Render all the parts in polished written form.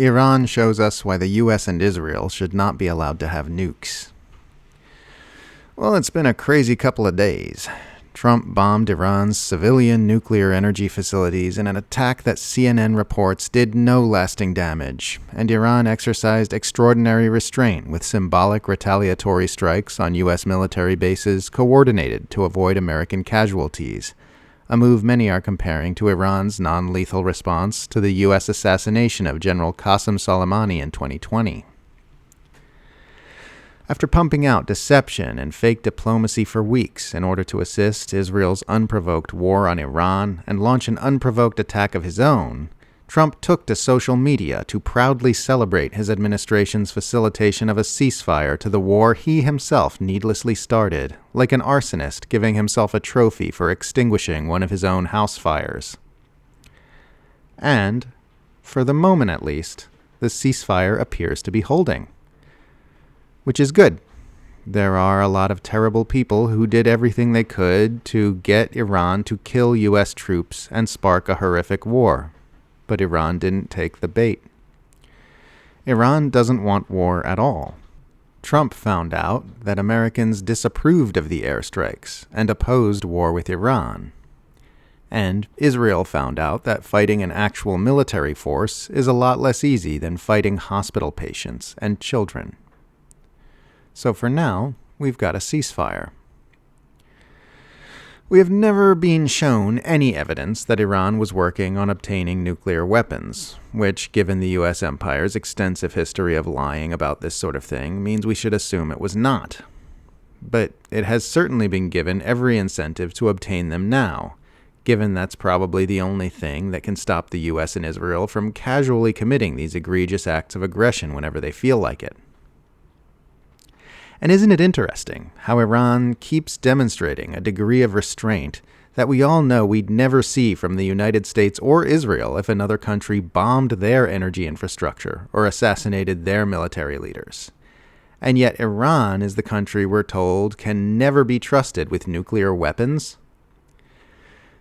Iran shows us why the US and Israel should not be allowed to have nukes. Well, it's been a crazy couple of days. Trump bombed Iran's civilian nuclear energy facilities in an attack that CNN reports did no lasting damage, and Iran exercised extraordinary restraint with symbolic retaliatory strikes on U.S. military bases coordinated to avoid American casualties, a move many are comparing to Iran's non-lethal response to the U.S. assassination of General Qasem Soleimani in 2020. After pumping out deception and fake diplomacy for weeks in order to assist Israel's unprovoked war on Iran and launch an unprovoked attack of his own, Trump took to social media to proudly celebrate his administration's facilitation of a ceasefire to the war he himself needlessly started, like an arsonist giving himself a trophy for extinguishing one of his own house fires. And, for the moment at least, the ceasefire appears to be holding. Which is good. There are a lot of terrible people who did everything they could to get Iran to kill U.S. troops and spark a horrific war. But Iran didn't take the bait. Iran doesn't want war at all. Trump found out that Americans disapproved of the airstrikes and opposed war with Iran. And Israel found out that fighting an actual military force is a lot less easy than fighting hospital patients and children. So for now, we've got a ceasefire. We have never been shown any evidence that Iran was working on obtaining nuclear weapons, which, given the U.S. empire's extensive history of lying about this sort of thing, means we should assume it was not. But it has certainly been given every incentive to obtain them now, given that's probably the only thing that can stop the U.S. and Israel from casually committing these egregious acts of aggression whenever they feel like it. And isn't it interesting how Iran keeps demonstrating a degree of restraint that we all know we'd never see from the United States or Israel if another country bombed their energy infrastructure or assassinated their military leaders? And yet Iran is the country we're told can never be trusted with nuclear weapons?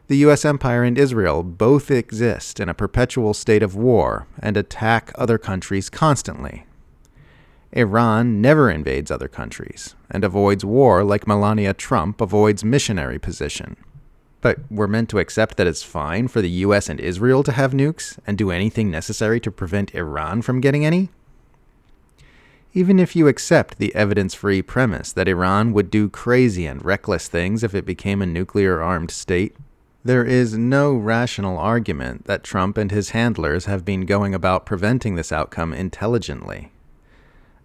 The U.S. empire and Israel both exist in a perpetual state of war and attack other countries constantly. Iran never invades other countries and avoids war like Melania Trump avoids missionary position. But we're meant to accept that it's fine for the US and Israel to have nukes and do anything necessary to prevent Iran from getting any? Even if you accept the evidence-free premise that Iran would do crazy and reckless things if it became a nuclear-armed state, there is no rational argument that Trump and his handlers have been going about preventing this outcome intelligently.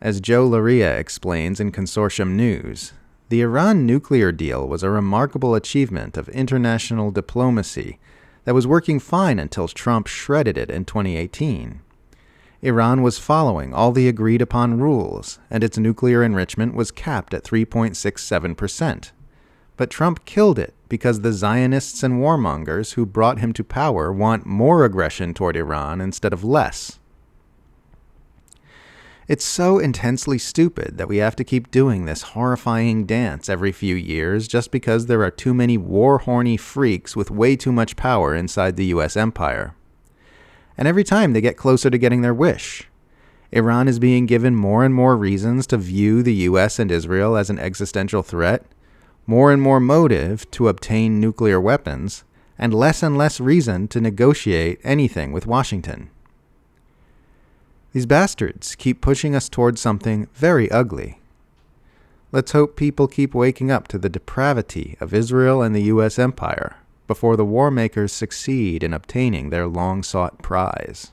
As Joe Laria explains in Consortium News, the Iran nuclear deal was a remarkable achievement of international diplomacy that was working fine until Trump shredded it in 2018. Iran was following all the agreed-upon rules, and its nuclear enrichment was capped at 3.67%. But Trump killed it because the Zionists and warmongers who brought him to power want more aggression toward Iran instead of less. It's so intensely stupid that we have to keep doing this horrifying dance every few years just because there are too many war-horny freaks with way too much power inside the U.S. empire. And every time they get closer to getting their wish, Iran is being given more and more reasons to view the U.S. and Israel as an existential threat, more and more motive to obtain nuclear weapons, and less reason to negotiate anything with Washington. These bastards keep pushing us towards something very ugly. Let's hope people keep waking up to the depravity of Israel and the U.S. empire before the war makers succeed in obtaining their long-sought prize.